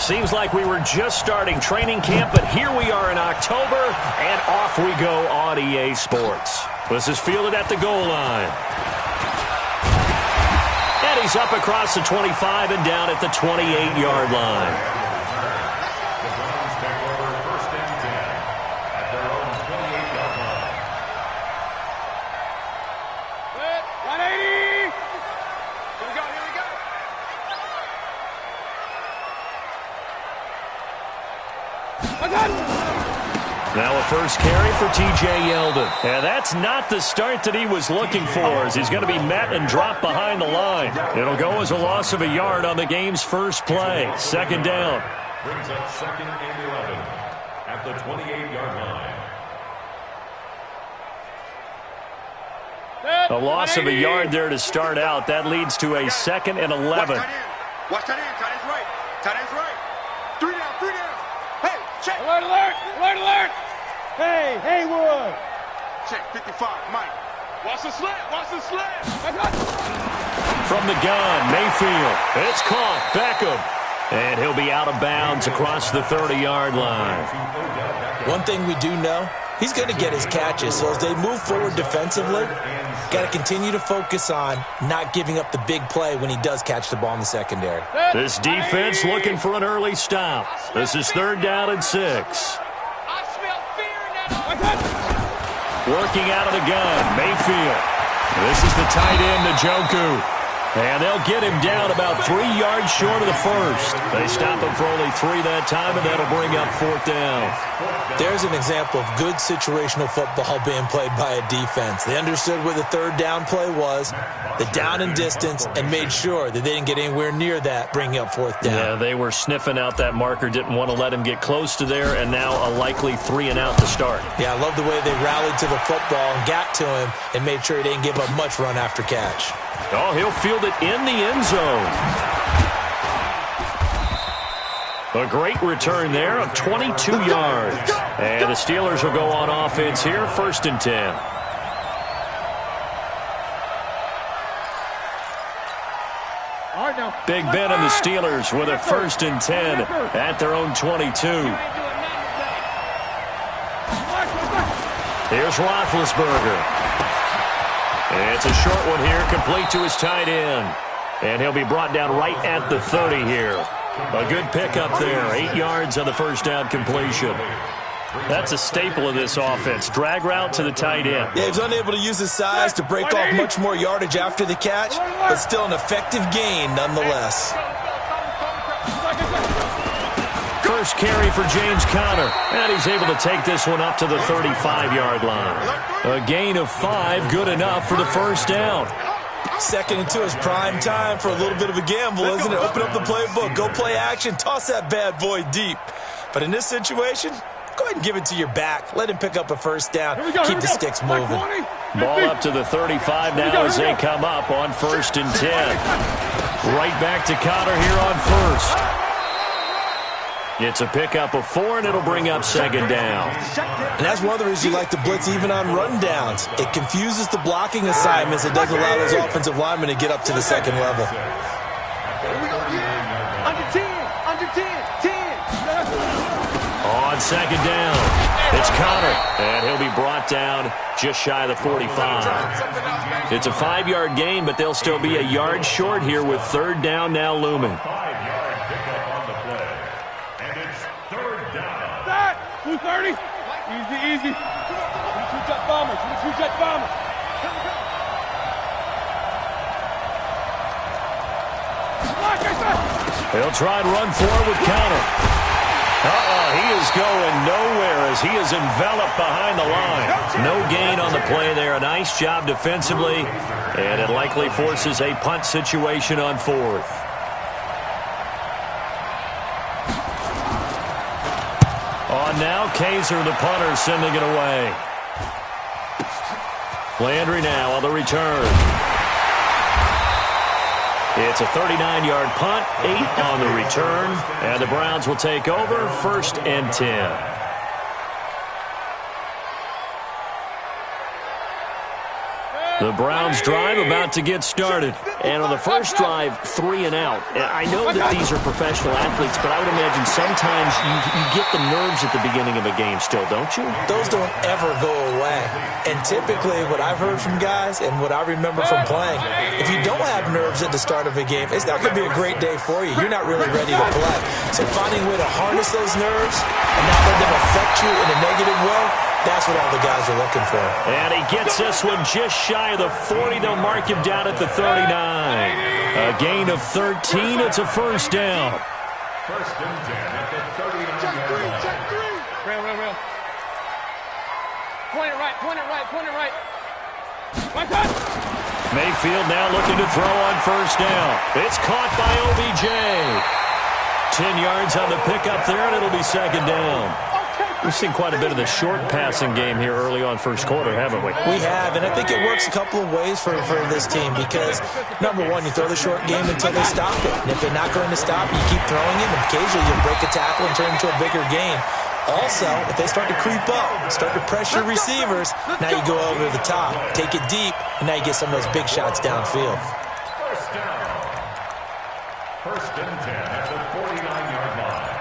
Seems like we were just starting training camp, but here we are in October, and off we go on EA Sports. This is fielded at the goal line. And he's up across the 25 and down at the 28-yard line. Now a first carry for T.J. Yeldon. And that's not the start that he was looking for, as he's going to be met and dropped behind the line. It'll go as a loss of a yard on the game's first play. Second down. Brings up 2nd and 11 at the 28-yard line. A loss of a yard there to start out. That leads to a 2nd and 11. Watch tight end. Tight end's right. Tight end's right. 3 down. 3 down. Hey, check. Alert, alert. Alert, alert. Hey, Haywood. Check 55. Mike. Watch the slant. Watch the slant. From the gun, Mayfield. It's caught. Beckham. And he'll be out of bounds across the 30-yard line. One thing we do know, he's going to get his catches. So as they move forward defensively, got to continue to focus on not giving up the big play when he does catch the ball in the secondary. This defense looking for an early stop. This is 3rd down and 6. Working out of the gun, Mayfield. This is the tight end, Njoku. And they'll get him down about 3 yards short of the first. They stop him for only 3 that time, and that'll bring up 4th down. There's an example of good situational football being played by a defense. They understood where the 3rd down play was, the down and distance, and made sure that they didn't get anywhere near that, bringing up 4th down. Yeah, they were sniffing out that marker, didn't want to let him get close to there, and now a likely 3 and out to start. Yeah, I love the way they rallied to the football and got to him and made sure he didn't give up much run after catch. Oh, he'll field it in the end zone. A great return there of 22 yards. And the Steelers will go on offense here, 1st and 10. Big Ben and the Steelers with a 1st and 10 at their own 22. Here's Roethlisberger. It's a short one here, complete to his tight end. And he'll be brought down right at the 30 here. A good pickup there, 8 yards on the first down completion. That's a staple of this offense. Drag route to the tight end. Yeah, he's unable to use his size to break off much more yardage after the catch, but still an effective gain nonetheless. First carry for James Conner, and he's able to take this one up to the 35-yard line. A gain of 5, good enough for the first down. 2nd and 2 is prime time for a little bit of a gamble, isn't it? Open up the playbook, go play action, toss that bad boy deep. But in this situation, go ahead and give it to your back. Let him pick up a first down. Keep the sticks moving. Ball up to the 35 now as they come up on 1st and 10. Right back to Conner here on 1st. It's a pickup of 4, and it'll bring up 2nd down. And that's one of the reasons you like to blitz even on rundowns. It confuses the blocking assignments. It doesn't allow those offensive linemen to get up to the 2nd level. Under 10, under 10, 10. On 2nd down, it's Conner, and he'll be brought down just shy of the 45. It's a 5-yard gain, but they'll still be a yard short here with 3rd down now looming. 230. Easy, easy. Shoot that bomber. Shoot that bomber. He'll try and run forward with Conner. He is going nowhere as he is enveloped behind the line. No gain on the play there. A nice job defensively, and it likely forces a punt situation on 4th. On now, Kaiser, the punter, sending it away. Landry now on the return. It's a 39-yard punt, 8 on the return, and the Browns will take over, 1st and 10. The Browns drive about to get started. And on the first drive, 3 and out. I know that these are professional athletes, but I would imagine sometimes you get the nerves at the beginning of a game still, don't you? Those don't ever go away. And typically what I've heard from guys and what I remember from playing, if you don't have nerves at the start of a game, it's not going to be a great day for you. You're not really ready to play. So finding a way to harness those nerves and not let them affect you in a negative way, that's what all the guys are looking for. And he gets this one just shy of the 40. They'll mark him down at the 39. A gain of 13. It's a first down. First and 10 at the 39-yard line. Check three. Real. Point it right. Right touch. Mayfield now looking to throw on first down. It's caught by OBJ. 10 yards on the pickup there, and it'll be second down. We've seen quite a bit of the short passing game here early on first quarter, haven't we? We have, and I think it works a couple of ways for this team because, number one, you throw the short game until they stop it. And if they're not going to stop it, you keep throwing it, and occasionally you break a tackle and turn it into a bigger game. Also, if they start to creep up, start to pressure receivers, now you go over the top, take it deep, and now you get some of those big shots downfield. First down. First and 10 at the 49-yard line.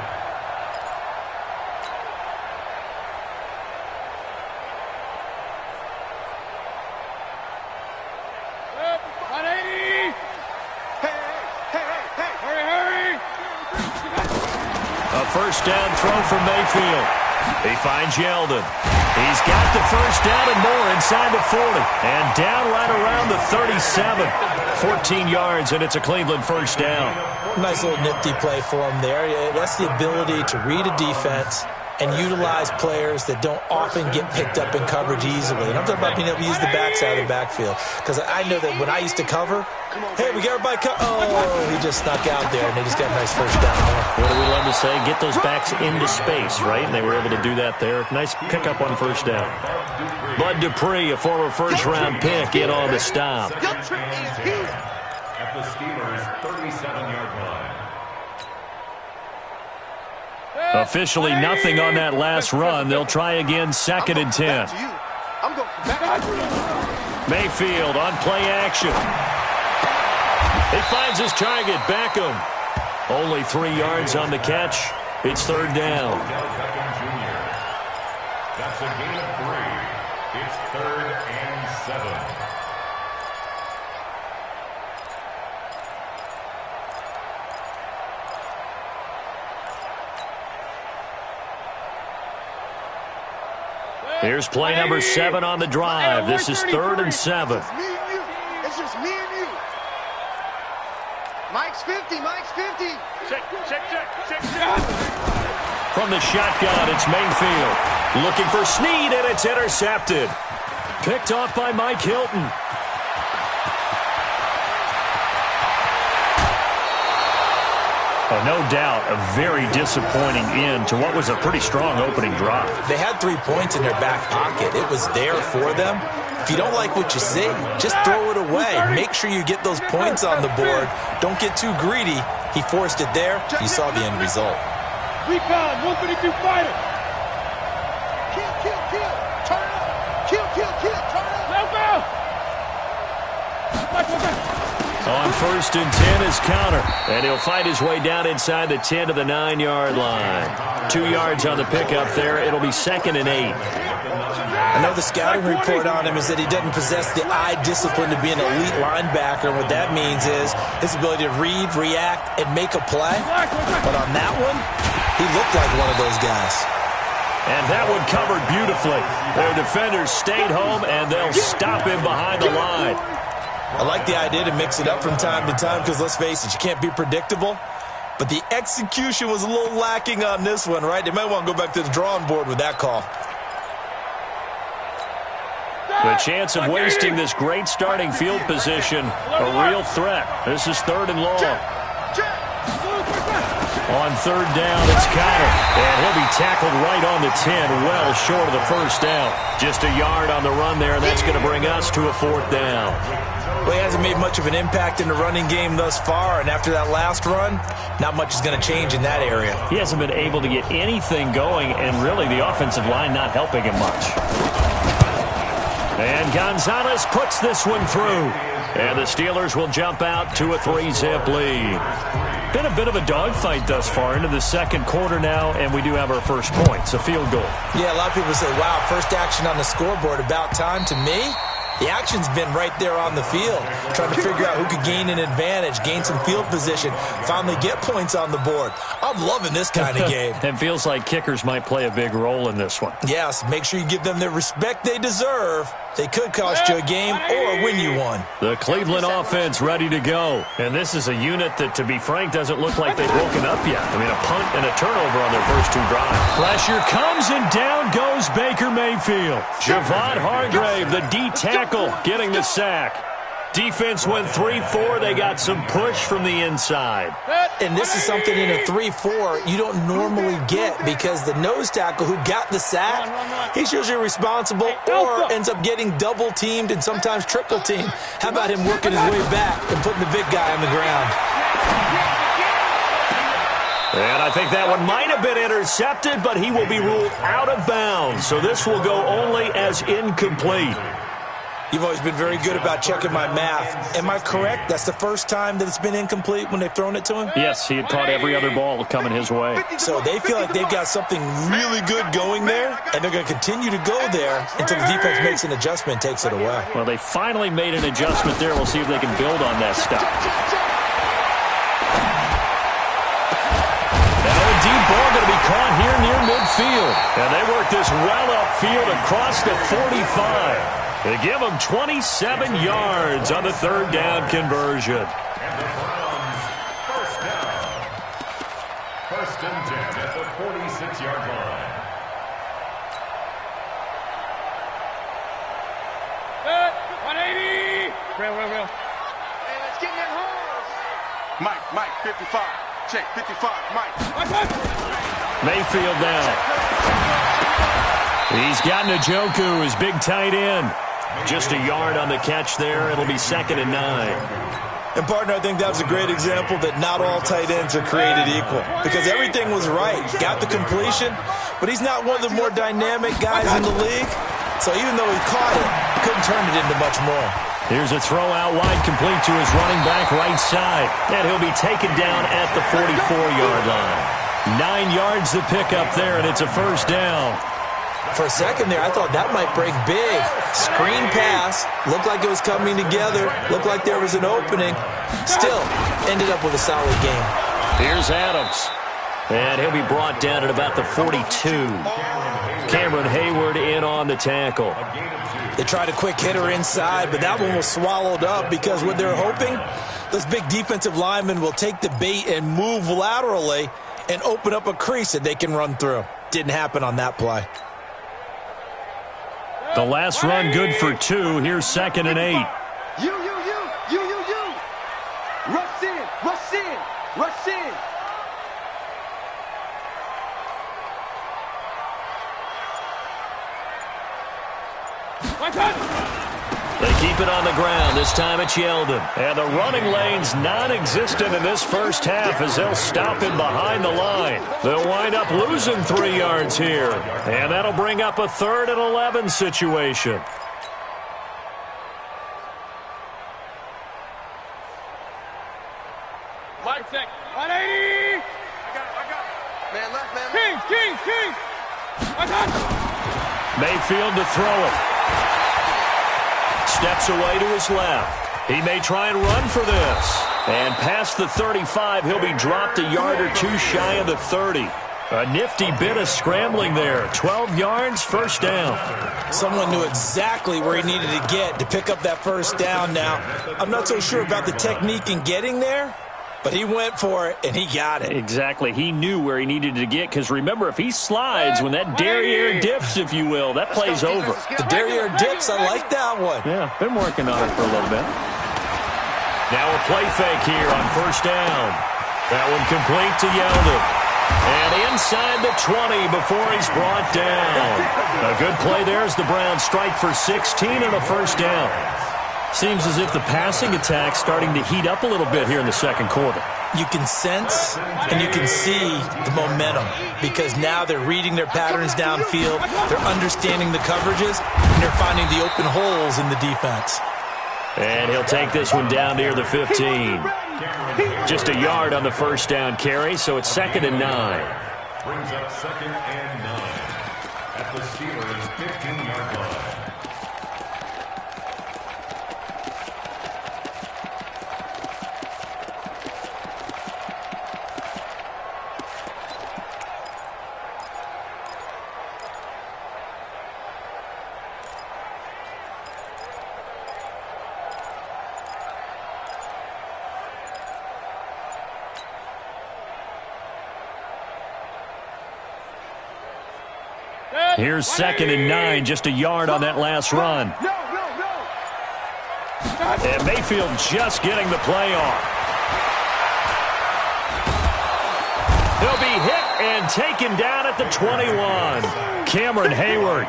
A first down throw from Mayfield. He finds Yeldon. He's got the first down and more inside the 40. And down right around the 37. 14 yards, and it's a Cleveland first down. Nice little nifty play for him there. That's the ability to read a defense and utilize players that don't often get picked up in coverage easily. And I'm talking about being able to use the backside of the backfield. Because I know that when I used to cover, hey, we got everybody he just snuck out there, and they just got a nice first down there. What do we love to say? Get those backs into space, right? And they were able to do that there. Nice pickup on first down. Bud Dupree, a former first-round pick, in on the stop. At the Steelers' 37-yard line. Officially nothing on that last run. They'll try again, second and 10. Mayfield on play action. He finds his target, Beckham. Only 3 yards on the catch. It's third down. That's a gain of 3. It's 3rd and 7. Here's play number 7 on the drive. This is 3rd and 7. It's just me and you. Mike's 50. Check. From the shotgun, it's Mayfield. Looking for Snead, and it's intercepted. Picked off by Mike Hilton. Oh, no doubt, a very disappointing end to what was a pretty strong opening drive. They had 3 points in their back pocket. It was there for them. If you don't like what you see, just throw it away. Make sure you get those points on the board. Don't get too greedy. He forced it there. You saw the end result. Recon, 152 fighter. Kill. Turn up. Kill. Turn up. Left out. On first and 10 is Counter, and he'll fight his way down inside the 10 to the 9-yard line. 2 yards on the pickup there. It'll be 2nd and 8. I know the scouting report on him is that he doesn't possess the eye discipline to be an elite linebacker. And what that means is his ability to read, react, and make a play. But on that one, he looked like one of those guys. And that one covered beautifully. Their defenders stayed home, and they'll stop him behind the line. I like the idea to mix it up from time to time because, let's face it, you can't be predictable. But the execution was a little lacking on this one, right? They might want to go back to the drawing board with that call. The chance of wasting this great starting field position, a real threat. This is 3rd and long. On 3rd down, it's Counter, and he'll be tackled right on the 10, well short of the first down. Just a yard on the run there, and that's going to bring us to a 4th down. Well, he hasn't made much of an impact in the running game thus far, and after that last run, not much is going to change in that area. He hasn't been able to get anything going, and really the offensive line not helping him much. And Gonzalez puts this one through. And the Steelers will jump out to a 3-zip lead. Been a bit of a dogfight thus far into the second quarter now, and we do have our first points, a field goal. Yeah, a lot of people say, wow, first action on the scoreboard, about time. To me, the action's been right there on the field, trying to figure out who could gain an advantage, gain some field position, finally get points on the board. I'm loving this kind of game. It feels like kickers might play a big role in this one. Yes, make sure you give them the respect they deserve. They could cost you a game or win you one. The Cleveland offense ready to go. And this is a unit that, to be frank, doesn't look like they've woken up yet. I mean, a punt and a turnover on their first two drives. Pressure comes, and down goes Baker Mayfield. Javon Hargrave, the D tackle, getting the sack. Defense went 3-4. They got some push from the inside. And this is something in a 3-4 you don't normally get, because the nose tackle who got the sack, he's usually responsible or ends up getting double-teamed and sometimes triple-teamed. How about him working his way back and putting the big guy on the ground? And I think that one might have been intercepted, but he will be ruled out of bounds. So this will go only as incomplete. You've always been very good about checking my math. Am I correct? That's the first time that it's been incomplete when they've thrown it to him? Yes, he had caught every other ball coming his way. So they feel like they've got something really good going there, and they're going to continue to go there until the defense makes an adjustment and takes it away. Well, they finally made an adjustment there. We'll see if they can build on that stuff. Now a deep ball going to be caught here near midfield. And they work this well upfield across the 45. They give them 27 yards on the third down conversion. And the Browns, first down. First and 10 at the 46-yard line. Good. 180. Real. Hey, let's get in that hole. Mike, 55. Check, 55, Mike. Mayfield down. He's got Njoku, his big tight end. Just a yard on the catch there. It'll be 2nd and 9. And, partner, I think that was a great example that not all tight ends are created equal, because everything was right. Got the completion, but he's not one of the more dynamic guys in the league. So even though he caught it, couldn't turn it into much more. Here's a throw out wide, complete to his running back right side. And he'll be taken down at the 44-yard line. 9 yards to pick up there, and it's a first down. For a second there, I thought that might break big. Screen pass. Looked like it was coming together. Looked like there was an opening. Still, ended up with a solid game. Here's Adams. And he'll be brought down at about the 42. Cameron Hayward in on the tackle. They tried a quick hitter inside, but that one was swallowed up because what they're hoping, those big defensive linemen will take the bait and move laterally and open up a crease that they can run through. Didn't happen on that play. The last run good for 2. Here's 2nd and 8. You. Rush in. They keep it on the ground. This time it's Yeldon. And the running lane's non-existent in this first half as they'll stop him behind the line. They'll wind up losing 3 yards here. And that'll bring up a 3rd and 11 situation. Mike, 180. I got it. Man left. King. Mayfield to throw it. Steps away to his left. He may try and run for this. And past the 35, he'll be dropped a yard or 2 shy of the 30. A nifty bit of scrambling there. 12 yards, first down. Someone knew exactly where he needed to get to pick up that first down now. I'm not so sure about the technique in getting there, but he went for it, and he got it. Exactly. He knew where he needed to get, because remember, if he slides, when that derriere dips, if you will, that play's over. The derriere dips, I like that one. Yeah, been working on it for a little bit. Now a play fake here on first down. That one complete to Yeldon. And inside the 20 before he's brought down. A good play there as the Browns strike for 16 and a first down. Seems as if the passing attack's starting to heat up a little bit here in the second quarter. You can sense and you can see the momentum because now they're reading their patterns downfield, they're understanding the coverages, and they're finding the open holes in the defense. And he'll take this one down near the 15. Just a yard on the first down carry, so it's 2nd and 9. Brings up 2nd and 9 at the Steelers' 15-yard line. Here's 2nd and 9, just a yard on that last run. And Mayfield just getting the play off. He'll be hit and taken down at the 21. Cameron Hayward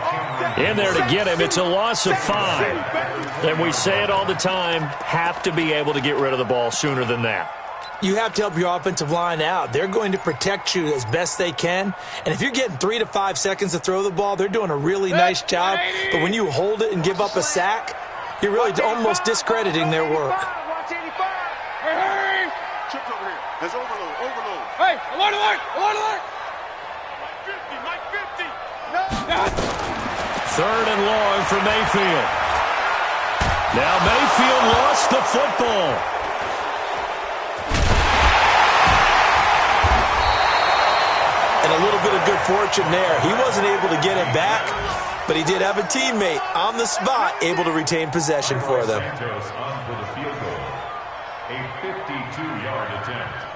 in there to get him. It's a loss of 5. And we say it all the time, have to be able to get rid of the ball sooner than that. You have to help your offensive line out. They're going to protect you as best they can. And if you're getting 3 to 5 seconds to throw the ball, they're doing a really nice job. But when you hold it and give up a sack, you're really almost discrediting their work. Hey! Chips over here. There's overload, overload. Hey, alert, alert, alert, alert! Mike 50. No! 3rd and long for Mayfield. Now Mayfield lost the football. And a little bit of good fortune there. He wasn't able to get it back, but he did have a teammate on the spot able to retain possession for them. Santos on for the field goal. A 52-yard attempt.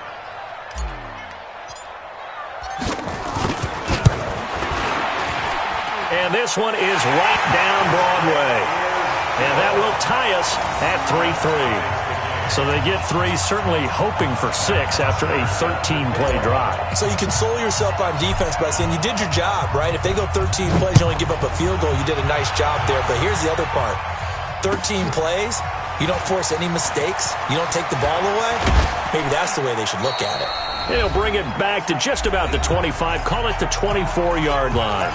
And this one is right down Broadway. And that will tie us at 3-3. So they get 3, certainly hoping for 6 after a 13-play drive. So you console yourself on defense by saying you did your job, right? If they go 13 plays, you only give up a field goal, you did a nice job there. But here's the other part. 13 plays, you don't force any mistakes, you don't take the ball away. Maybe that's the way they should look at it. They'll bring it back to just about the 25, call it the 24-yard line.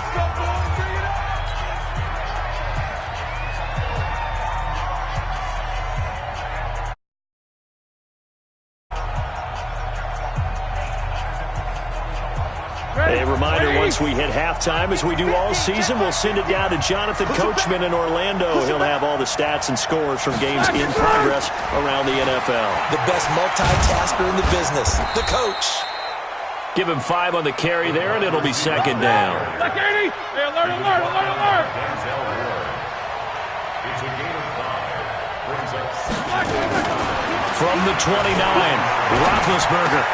A reminder, once we hit halftime, as we do all season, we'll send it down to Jonathan Coachman in Orlando. He'll have all the stats and scores from games in progress around the NFL. The best multitasker in the business, the coach. Give him 5 on the carry there, and it'll be 2nd down. Hey, alert, alert, alert, alert! It's a gain of 5. Brings up 6. From the 29, Roethlisberger.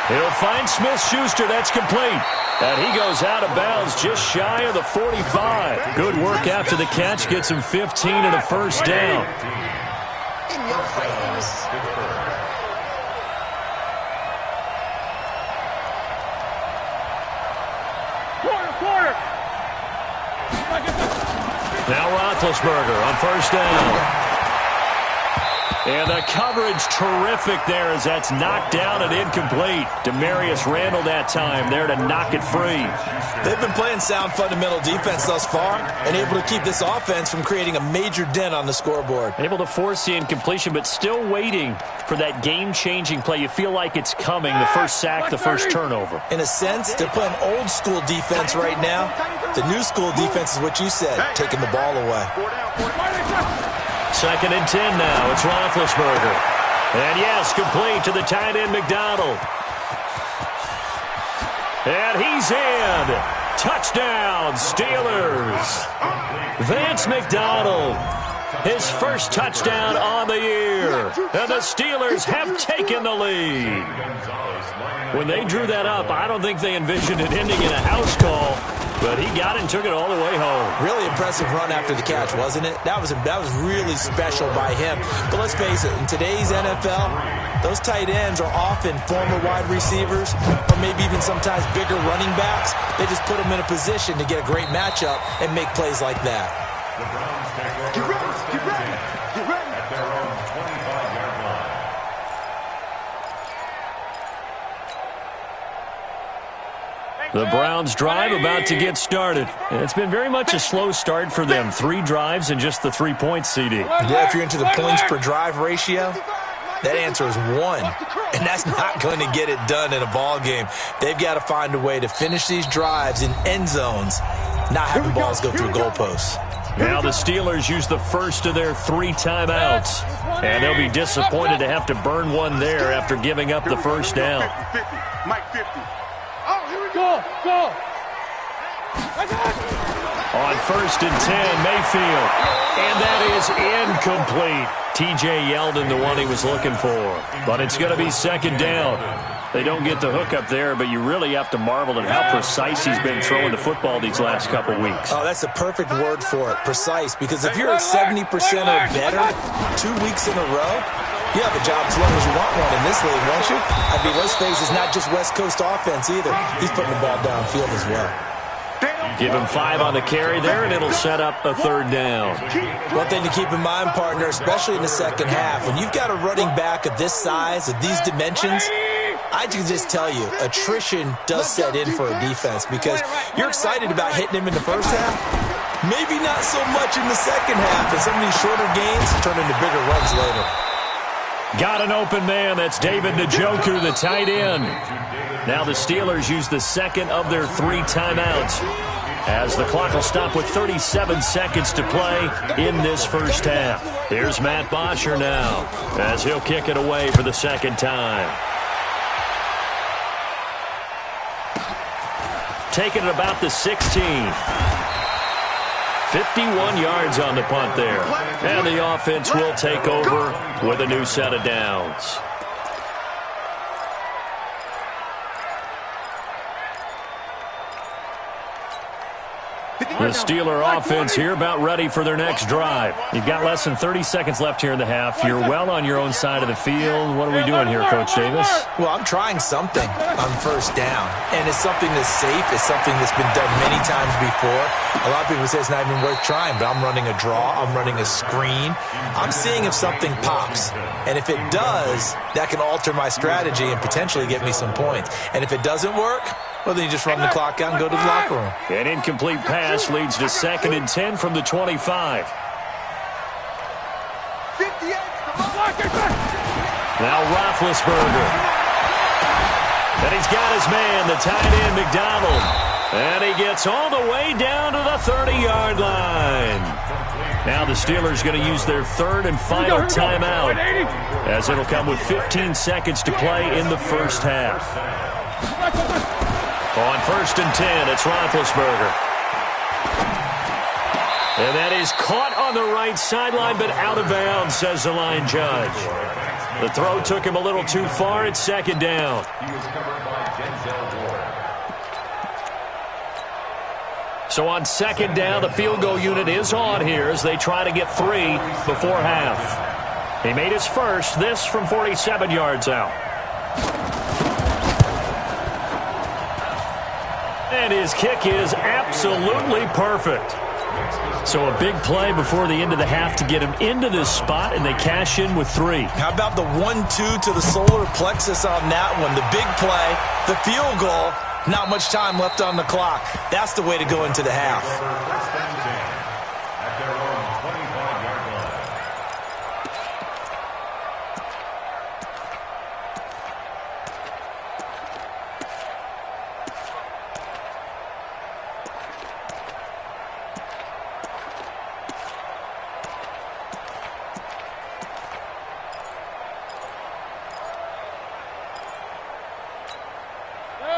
He'll find Smith-Schuster. That's complete. And he goes out of bounds just shy of the 45. Good work after the catch. Gets him 15 and a first down. In your face. Quarter! Now Roethlisberger on first down. And the coverage terrific there as that's knocked down and incomplete. Demarius Randall that time there to knock it free. They've been playing sound fundamental defense thus far and able to keep this offense from creating a major dent on the scoreboard. Able to force the incompletion, but still waiting for that game-changing play. You feel like it's coming, the first sack, the first turnover. In a sense, they're playing old school defense right now. The new school defense is what you said, taking the ball away. 2nd and 10 now. It's Roethlisberger. And yes, complete to the tight end McDonald. And he's in. Touchdown, Steelers. Vance McDonald. His first touchdown on the year. And the Steelers have taken the lead. When they drew that up, I don't think they envisioned it ending in a house call. But he got it and took it all the way home. Really impressive run after the catch, wasn't it? That was really special by him. But let's face it, in today's NFL, those tight ends are often former wide receivers or maybe even sometimes bigger running backs. They just put them in a position to get a great matchup and make plays like that. The Browns take over at their own 25-yard line. The Browns drive about to get started. It's been very much a slow start for them. 3 drives and just the 3 points, CD. Yeah, if you're into the points per drive ratio, that answer is 1. And that's not going to get it done in a ball game. They've got to find a way to finish these drives in end zones, not having balls go through goalposts. Now the Steelers use the first of their 3 timeouts. And they'll be disappointed to have to burn one there after giving up the first down. 50, Mike 50. Oh, here we go. Go. On 1st and 10, Mayfield. And that is incomplete. T.J. Yeldon, the one he was looking for. But it's going to be 2nd down. They don't get the hook up there, but you really have to marvel at how precise he's been throwing the football these last couple weeks. Oh, that's the perfect word for it, precise. Because if you're at 70% or better 2 weeks in a row, you have a job as long as you want one in this league, won't you? I mean, let's face it, it's not just West Coast offense either. He's putting the ball downfield as well. Give him 5 on the carry there, and it'll set up a 3rd down. One thing to keep in mind, partner, especially in the second half, when you've got a running back of this size, of these dimensions, I can just tell you, attrition does set in for a defense because you're excited about hitting him in the first half. Maybe not so much in the second half, and some of these shorter gains turn into bigger runs later. Got an open man. That's David Njoku, the tight end. Now the Steelers use the 2nd of their 3 timeouts as the clock will stop with 37 seconds to play in this first half. Here's Matt Bosher now as he'll kick it away for the 2nd time. Taking it about the 16. 51 yards on the punt there. And the offense will take over with a new set of downs. The Steeler offense here about ready for their next drive. You've got less than 30 seconds left here in the half. You're well on your own side of the field. What are we doing here, Coach Davis? Well, I'm trying something on 1st down, and it's something that's safe. It's something that's been done many times before. A lot of people say it's not even worth trying, but I'm running a draw. I'm running a screen. I'm seeing if something pops, and if it does, that can alter my strategy and potentially get me some points. And if it doesn't work, well, then you just run the clock out and go to the locker room. An incomplete pass leads to 2nd and 10 from the 25. Now Roethlisberger. And he's got his man, the tight end, McDonald. And he gets all the way down to the 30-yard line. Now the Steelers going to use their 3rd and final timeout as it'll come with 15 seconds to play in the first half. On 1st and 10, it's Roethlisberger. And that is caught on the right sideline, but out of bounds, says the line judge. The throw took him a little too far. It's 2nd down. So on 2nd down, the field goal unit is on here as they try to get 3 before half. He made his first, this from 47 yards out. And his kick is absolutely perfect. So a big play before the end of the half to get him into this spot, and they cash in with 3. How about the 1-2 to the solar plexus on that one? The big play, the field goal, not much time left on the clock. That's the way to go into the half.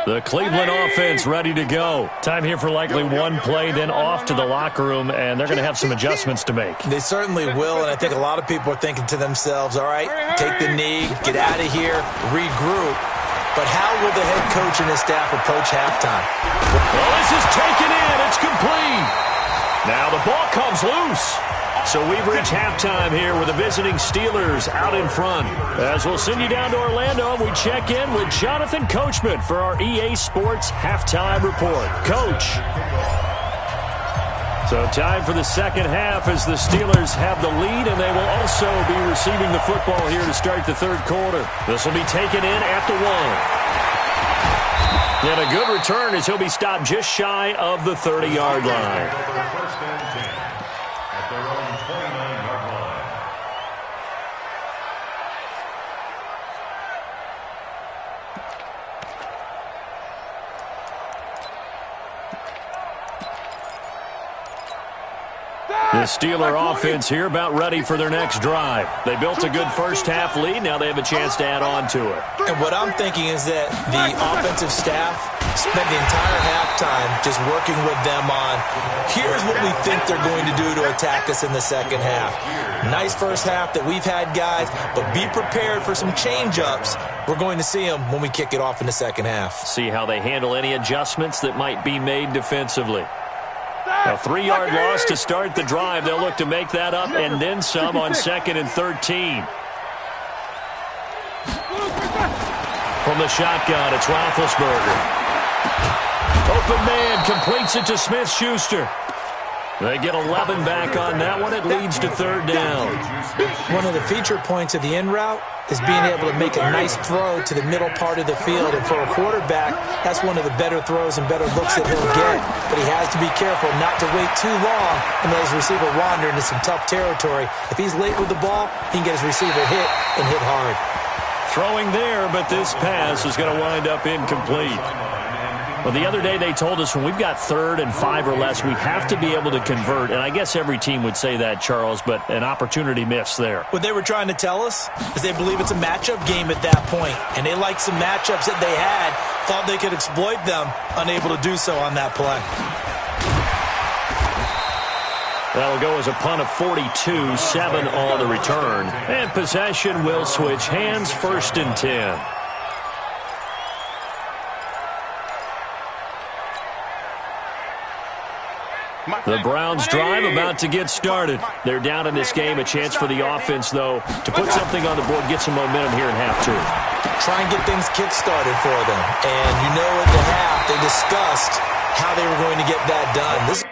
The Cleveland offense ready to go. Time here for likely one play, then off to the locker room, and they're going to have some adjustments to make. They certainly will, and I think a lot of people are thinking to themselves, all right, take the knee, get out of here, regroup. But how will the head coach and his staff approach halftime? Well, this is taken in. It's complete. Now the ball comes loose. So we've reached halftime here with the visiting Steelers out in front. As we'll send you down to Orlando, we check in with Jonathan Coachman for our EA Sports Halftime Report. Coach. So time for the second half as the Steelers have the lead, and they will also be receiving the football here to start the third quarter. This will be taken in at the 1. And a good return as he'll be stopped just shy of the 30-yard line. First and 10 at their own 29-yard line. The Steeler offense here about ready for their next drive. They built a good first-half lead. Now they have a chance to add on to it. And what I'm thinking is that the offensive staff spent the entire halftime just working with them on, here's what we think they're going to do to attack us in the second half. Nice first half that we've had, guys, but be prepared for some change-ups. We're going to see them when we kick it off in the second half. See how they handle any adjustments that might be made defensively. A 3-yard loss to start the drive. They'll look to make that up and then some on 2nd and 13. From the shotgun, it's Roethlisberger. Open man, completes it to Smith-Schuster. They get 11 back on that one. It leads to 3rd down. One of the feature points of the in route is being able to make a nice throw to the middle part of the field. And for a quarterback, that's one of the better throws and better looks that he'll get. But he has to be careful not to wait too long and let his receiver wander into some tough territory. If he's late with the ball, he can get his receiver hit and hit hard. Throwing there, but this pass is going to wind up incomplete. Well, the other day they told us when we've got 3rd and 5 or less, we have to be able to convert. And I guess every team would say that, Charles, but an opportunity missed there. What they were trying to tell us is they believe it's a matchup game at that point. And they liked some matchups that they had, thought they could exploit them, unable to do so on that play. That'll go as a punt of 42, 7 on the return. And possession will switch hands, 1st and 10. The Browns drive about to get started. They're down in this game. A chance for the offense, though, to put something on the board, get some momentum here in half 2. Try and get things kick-started for them. And you know at the half they discussed how they were going to get that done.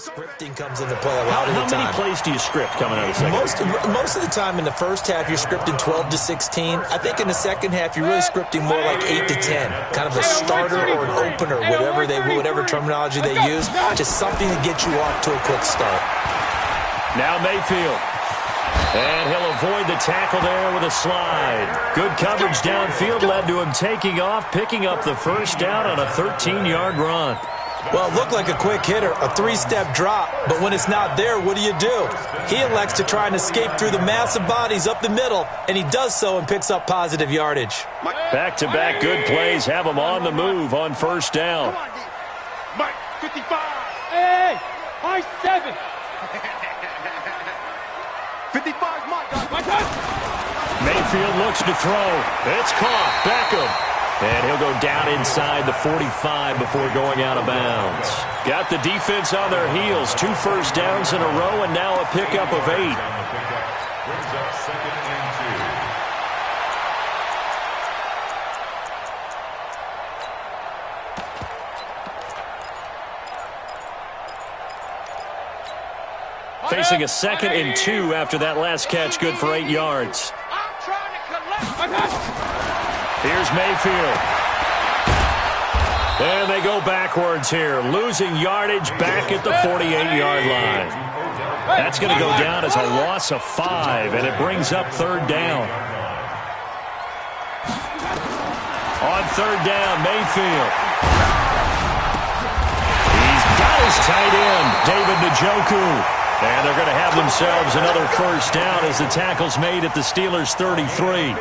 Scripting comes into play a lot of the time. How many plays do you script coming out of the second? Most of the time in the first half, you're scripting 12 to 16. I think in the second half, you're really scripting more like 8 to 10. Kind of a starter or an opener, whatever terminology they use. Just something to get you off to a quick start. Now Mayfield. And he'll avoid the tackle there with a slide. Good coverage downfield led to him taking off, picking up the 1st down on a 13-yard run. Well, it looked like a quick hitter, a 3-step drop, but when it's not there, what do? He elects to try and escape through the massive bodies up the middle, and he does so and picks up positive yardage. Back-to-back good plays have him on the move on 1st down. Mike, 55. Hey, high 7. 55 is my guy. Mayfield looks to throw. It's caught. Beckham. And he'll go down inside the 45 before going out of bounds. Got the defense on their heels. 2 first downs in a row and now a pickup of 8. Brings up 2nd and 2. Facing a 2nd and 2 after that last catch. Good for 8 yards. I'm trying to collect. Here's Mayfield. And they go backwards here, losing yardage back at the 48-yard line. That's going to go down as a loss of 5, and it brings up 3rd down. On 3rd down, Mayfield. He's got his tight end, David Njoku. And they're going to have themselves another first down as the tackle's made at the Steelers' 33.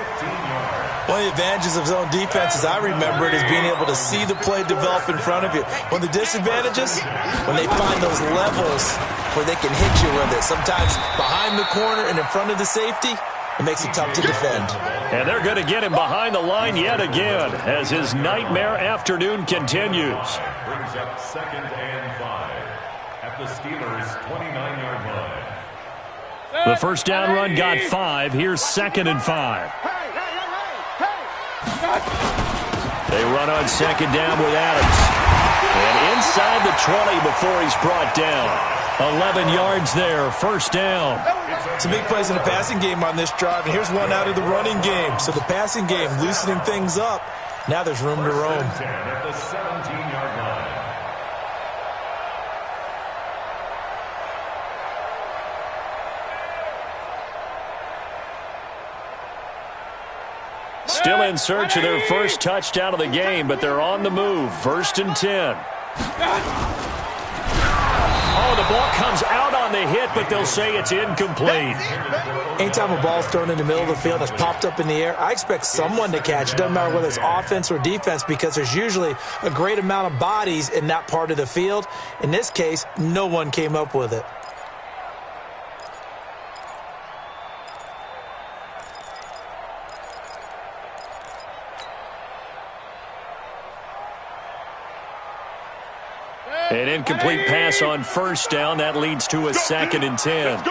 One of the advantages of zone defense, as I remember it, is being able to see the play develop in front of you. One of the disadvantages, when they find those levels where they can hit you with it. Sometimes behind the corner and in front of the safety, it makes it tough to defend. And they're going to get him behind the line yet again as his nightmare afternoon continues. Brings up 2nd and 5 at the Steelers' 29-yard line. The first down run got 5. Here's 2nd and 5. They run on 2nd down with Adams. And inside the 20 before he's brought down. 11 yards there, first down. Some big plays in the passing game on this drive, and here's one out of the running game. So the passing game loosening things up. Now there's room to roam. At the 17-yard line. Still in search of their first touchdown of the game, but they're on the move. 1st and 10. Oh, the ball comes out on the hit, but they'll say it's incomplete. Anytime a ball's thrown in the middle of the field and it's popped up in the air, I expect someone to catch it. Doesn't matter whether it's offense or defense, because there's usually a great amount of bodies in that part of the field. In this case, no one came up with it. An incomplete pass on first down. That leads to a 2nd and 10.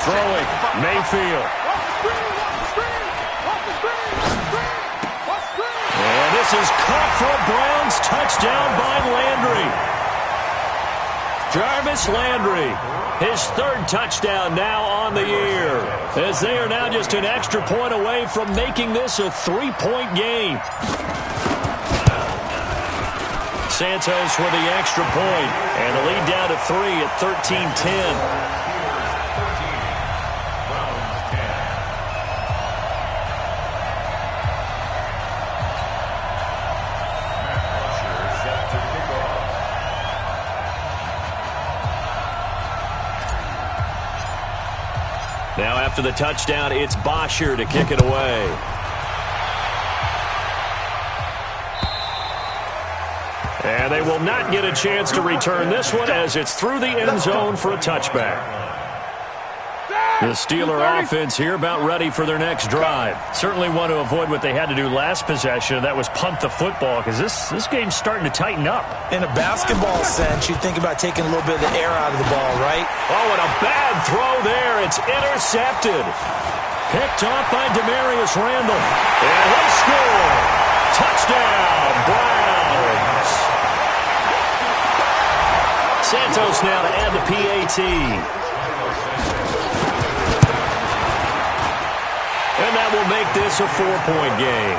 Throwing, Mayfield. And this is caught for a Browns touchdown by Landry. Jarvis Landry, his 3rd touchdown now on the year, as they are now just an extra point away from making this a 3-point game. Santos with the extra point, and the lead down to 3 at 13-10. Now after the touchdown, it's Bosher to kick it away. And they will not get a chance to return this one as it's through the end zone for a touchback. The Steeler offense here about ready for their next drive. Certainly want to avoid what they had to do last possession. That was punt the football, because this game's starting to tighten up. In a basketball sense, you think about taking a little bit of the air out of the ball, right? Oh, and a bad throw there. It's intercepted. Picked off by Demarius Randall. And he'll score. Touchdown, Browns. Santos now to add the PAT. And that will make this a 4-point game.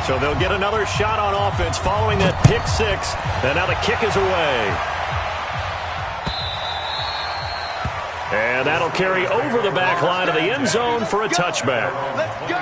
So they'll get another shot on offense following that pick 6. And now the kick is away. And that'll carry over the back line of the end zone for a touchback. Let's go.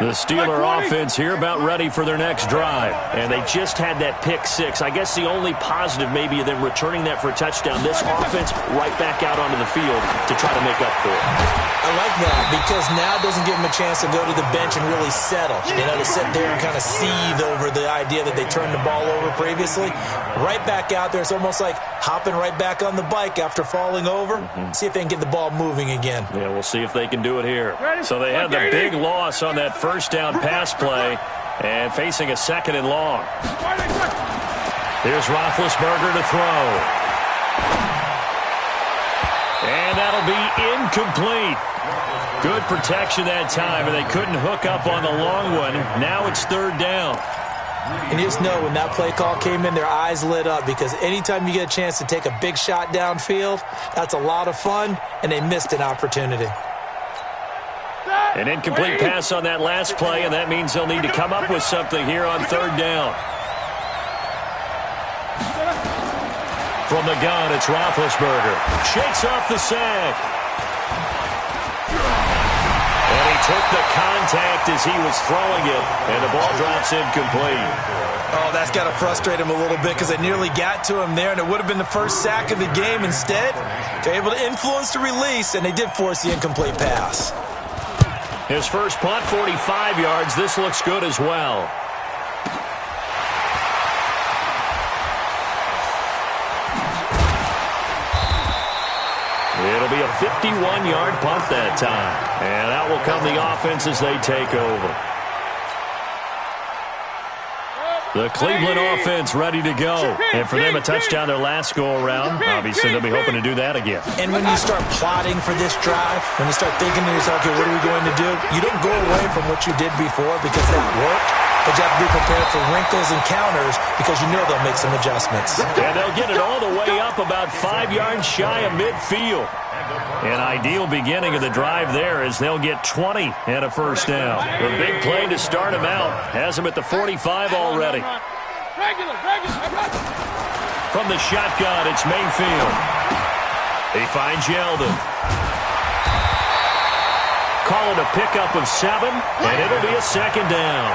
The Steeler offense here about ready for their next drive. And they just had that pick 6. I guess the only positive maybe of them returning that for a touchdown. This offense right back out onto the field to try to make up for it. I like that because now it doesn't give them a chance to go to the bench and really settle. You know, to sit there and kind of seethe over the idea that they turned the ball over previously. Right back out there. It's almost like hopping right back on the bike after falling over. See if they can get the ball moving again. Yeah, we'll see if they can do it here. So they had the big loss on that first down pass play and facing a 2nd and long. Here's Roethlisberger to throw. And that'll be incomplete. Good protection that time, and they couldn't hook up on the long one. Now it's 3rd down. And you just know when that play call came in, their eyes lit up because anytime you get a chance to take a big shot downfield, that's a lot of fun, and they missed an opportunity. An incomplete pass on that last play, and that means they'll need to come up with something here on third down. From the gun, it's Roethlisberger. Shakes off the sack. And he took the contact as he was throwing it, and the ball drops incomplete. Oh, that's got to frustrate him a little bit because they nearly got to him there, and it would have been the first sack of the game. Instead, they're able to influence the release, and they did force the incomplete pass. His first punt, 45 yards. This looks good as well. It'll be a 51-yard punt that time. And out will come the offense as they take over. The Cleveland offense ready to go. And for them, a touchdown their last go-around. Obviously, they'll be hoping to do that again. And when you start plotting for this drive, when you start thinking to yourself, okay, what are we going to do? You don't go away from what you did before because that worked. But you have to be prepared for wrinkles and counters because you know they'll make some adjustments. And they'll get it all the way up about 5 yards shy of midfield. An ideal beginning of the drive there as they'll get 20 and a first down. The big play to start him out has him at the 45 already. From the shotgun, it's Mayfield. He finds Yeldon. Call it a pickup of 7, and it'll be a second down.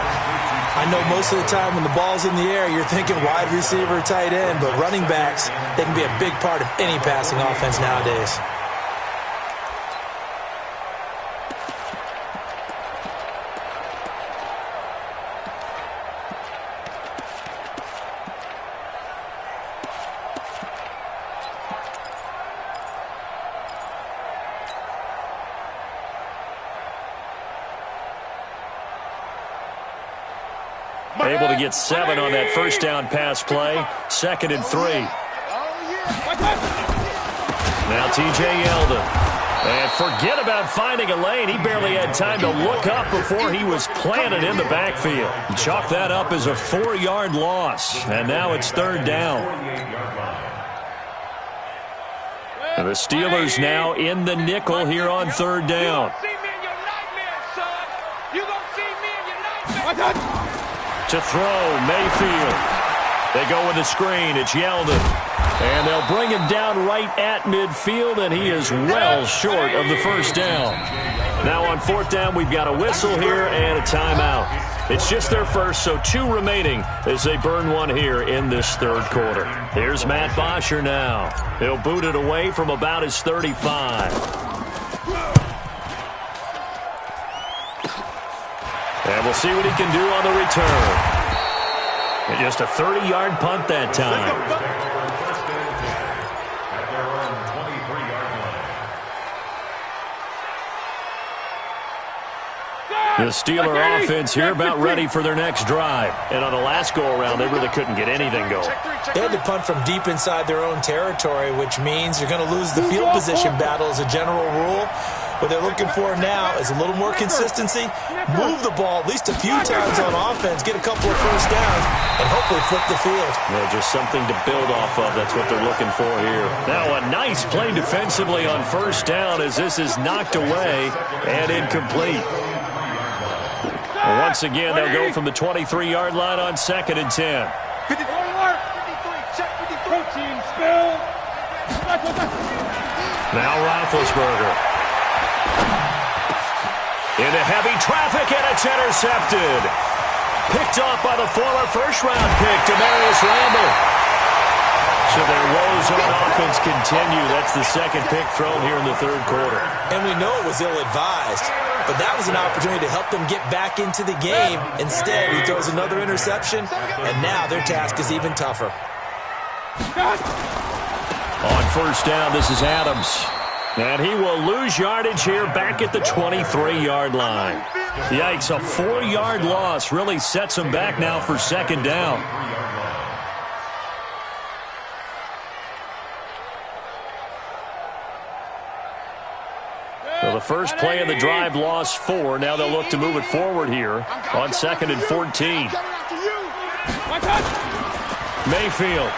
I know most of the time when the ball's in the air, you're thinking wide receiver, tight end, but running backs, they can be a big part of any passing offense nowadays. Able to get 7 on that first down pass play. 2nd and 3. Now T.J. Yeldon. And forget about finding a lane. He barely had time to look up before he was planted in the backfield. Chalk that up as a 4-yard loss. And now it's 3rd down. And the Steelers now in the nickel here on 3rd down. To throw, Mayfield. They go with the screen. It's Yeldon. And they'll bring him down right at midfield, and he is well short of the first down. Now on 4th down, we've got a whistle here and a timeout. It's just their first, so 2 remaining as they burn one here in this 3rd quarter. Here's Matt Bosher now. He'll boot it away from about his 35. And we'll see what he can do on the return. And just a 30-yard punt that time. The Steeler offense here about ready for their next drive. And on the last go-around, they really couldn't get anything going. They had to punt from deep inside their own territory, which means you're going to lose the field position battle as a general rule. What they're looking for now is a little more consistency, move the ball at least a few times on offense, get a couple of first downs, and hopefully flip the field. Yeah, just something to build off of. That's what they're looking for here. Now a nice play defensively on first down as this is knocked away and incomplete. Once again, they'll go from the 23-yard line on 2nd and 10. Now Roethlisberger. Into heavy traffic, and it's intercepted. Picked off by the former first-round pick, Demarius Randall. So their woes on offense continue. That's the 2nd pick thrown here in the 3rd quarter. And we know it was ill-advised, but that was an opportunity to help them get back into the game. Instead, he throws another interception, and now their task is even tougher. On first down, this is Adams. And he will lose yardage here back at the 23-yard line. Yikes, a 4-yard loss really sets him back now for 2nd down. So the first play of the drive lost 4. Now they'll look to move it forward here on 2nd and 14. Mayfield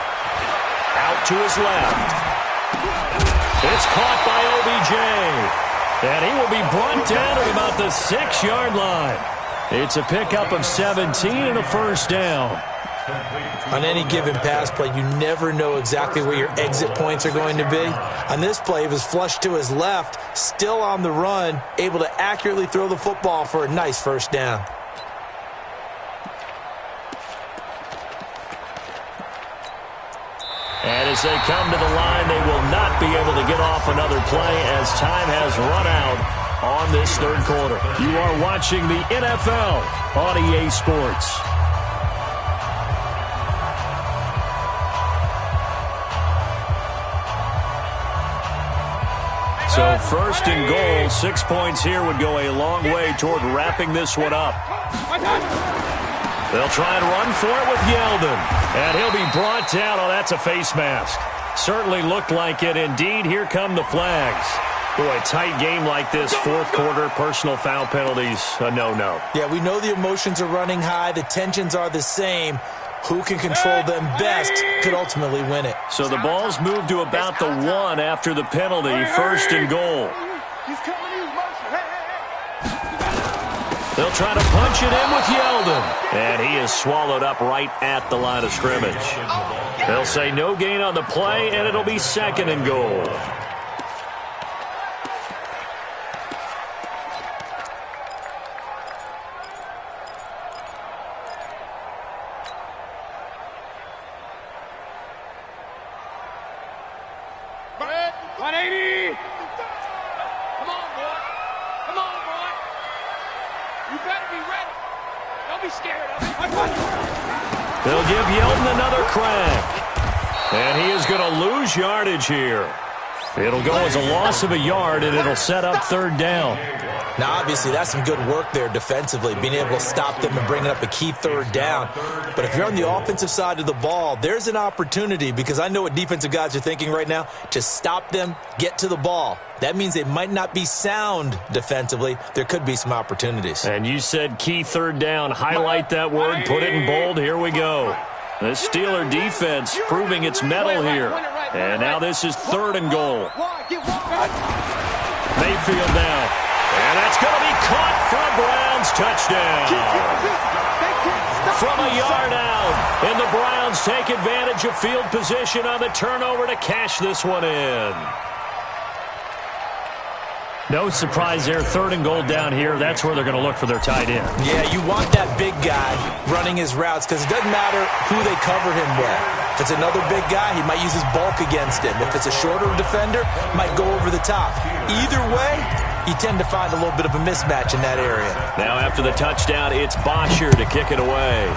out to his left. It's caught by OBJ. And he will be brought down at about the 6-yard line. It's a pickup of 17 and a first down. On any given pass play, you never know exactly where your exit points are going to be. On this play, he was flushed to his left, still on the run, able to accurately throw the football for a nice first down. And as they come to the line, they will not be able to get off another play as time has run out on this third quarter. You are watching the NFL on EA Sports. So first and goal, 6 points here would go a long way toward wrapping this one up. They'll try and run for it with Yeldon. And he'll be brought down. Oh, that's a face mask. Certainly looked like it. Indeed, here come the flags. Boy, a tight game like this, fourth quarter, personal foul penalties, a no-no. Yeah, we know the emotions are running high. The tensions are the same. Who can control them best could ultimately win it. So the ball's moved to about the 1 after the penalty, first and goal. They'll try to punch it in with Yeldon. And he is swallowed up right at the line of scrimmage. They'll say no gain on the play, and it'll be second and goal. They'll give Yeldon another crack. And he is going to lose yardage here. It'll go as a loss of a yard, and it'll set up third down. Now, obviously, that's some good work there defensively, being able to stop them and bringing up a key third down. But if you're on the offensive side of the ball, there's an opportunity, because I know what defensive guys are thinking right now, to stop them, get to the ball. That means they might not be sound defensively. There could be some opportunities. And you said key third down. Highlight that word. Put it in bold. Here we go. The Steeler defense proving its mettle here. And now this is third and goal. Mayfield now. And that's going to be caught for a Browns touchdown. From a yard out. And the Browns take advantage of field position on the turnover to cash this one in. No surprise there. Third and goal down here. That's where they're going to look for their tight end. Yeah, you want that big guy running his routes because it doesn't matter who they cover him with. If it's another big guy, he might use his bulk against him. If it's a shorter defender, might go over the top. Either way, you tend to find a little bit of a mismatch in that area. Now after the touchdown, it's Bosher to kick it away.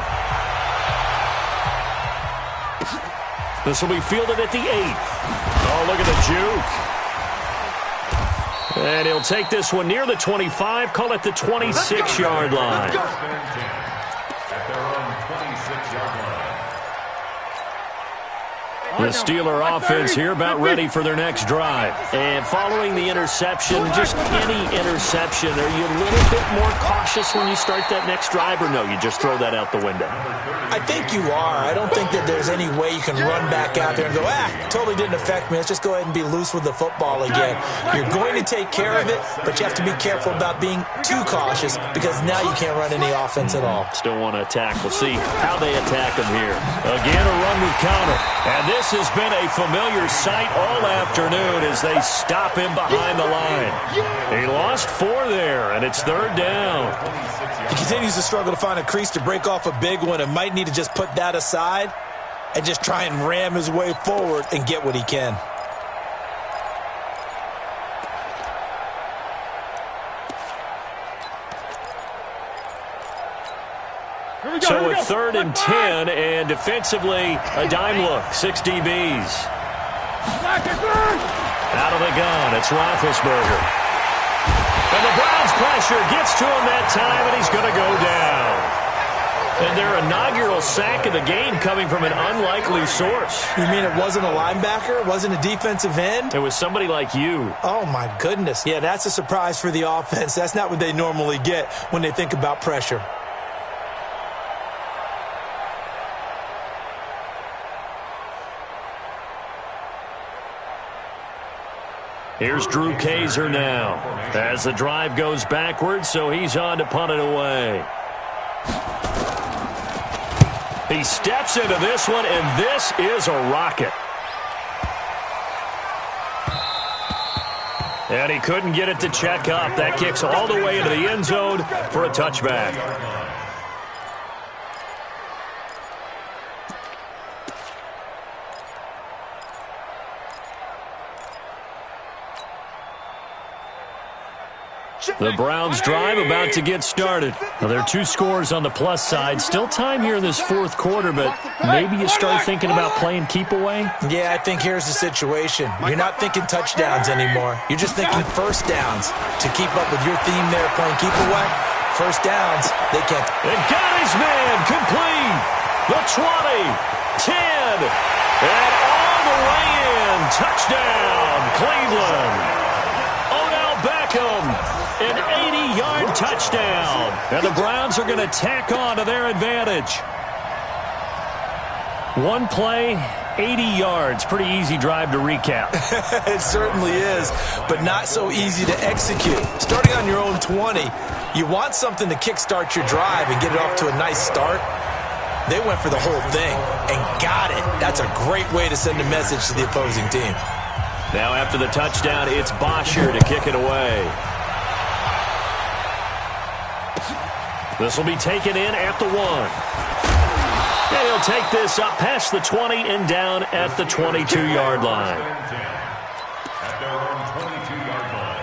This will be fielded at the 8. Oh, look at the juke. And he'll take this one near the 25, call it the 26-yard line. At their own 26-yard line. The Steeler offense here about ready for their next drive. And following the interception, just any interception, are you a little bit more cautious when you start that next drive, or no, you just throw that out the window? I think you are. I don't think that there's any way you can run back out there and go, totally didn't affect me. Let's just go ahead and be loose with the football again. You're going to take care of it, but you have to be careful about being too cautious because now you can't run any offense at all. Still want to attack. We'll see how they attack him here. Again, a run with counter. And this has been a familiar sight all afternoon as they stop him behind the line. He lost 4 there, and it's third down. He continues to struggle to find a crease to break off a big one and might need to just put that aside and just try and ram his way forward and get what he can. So with third and 10, and defensively, a dime look, 6 DBs. Out of the gun, it's Roethlisberger. And the Browns pressure gets to him that time, and he's going to go down. And their inaugural sack of the game coming from an unlikely source. You mean it wasn't a linebacker? It wasn't a defensive end? It was somebody like you. Oh, my goodness. Yeah, that's a surprise for the offense. That's not what they normally get when they think about pressure. Here's Drew Kaiser now as the drive goes backwards, so he's on to punt it away. He steps into this one, and this is a rocket. And he couldn't get it to check up. That kicks all the way into the end zone for a touchback. The Browns drive about to get started. Well, there are two scores on the plus side. Still time here in this fourth quarter, but maybe you start thinking about playing keep away? Yeah, I think here's the situation. You're not thinking touchdowns anymore. You're just thinking first downs. To keep up with your theme there, playing keep away, first downs, they can't. And got his man complete. The 20, 10, and all the way in. Touchdown, Cleveland. Odell Beckham. An 80-yard touchdown. And the Browns are going to tack on to their advantage. One play, 80 yards. Pretty easy drive to recap. It certainly is, but not so easy to execute. Starting on your own 20, you want something to kickstart your drive and get it off to a nice start. They went for the whole thing and got it. That's a great way to send a message to the opposing team. Now after the touchdown, it's Bosher to kick it away. This will be taken in at the 1. And he'll take this up past the 20 and down at the 22-yard line. At their own 22-yard line.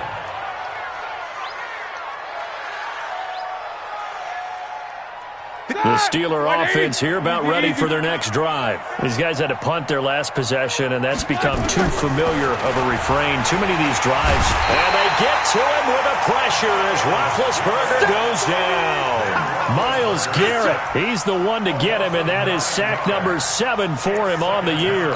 The Steeler offense here about ready for their next drive. These guys had to punt their last possession, and that's become too familiar of a refrain. Too many of these drives. And they get to him with the pressure as Roethlisberger goes down. Myles Garrett, he's the one to get him, and that is sack number 7 for him on the year.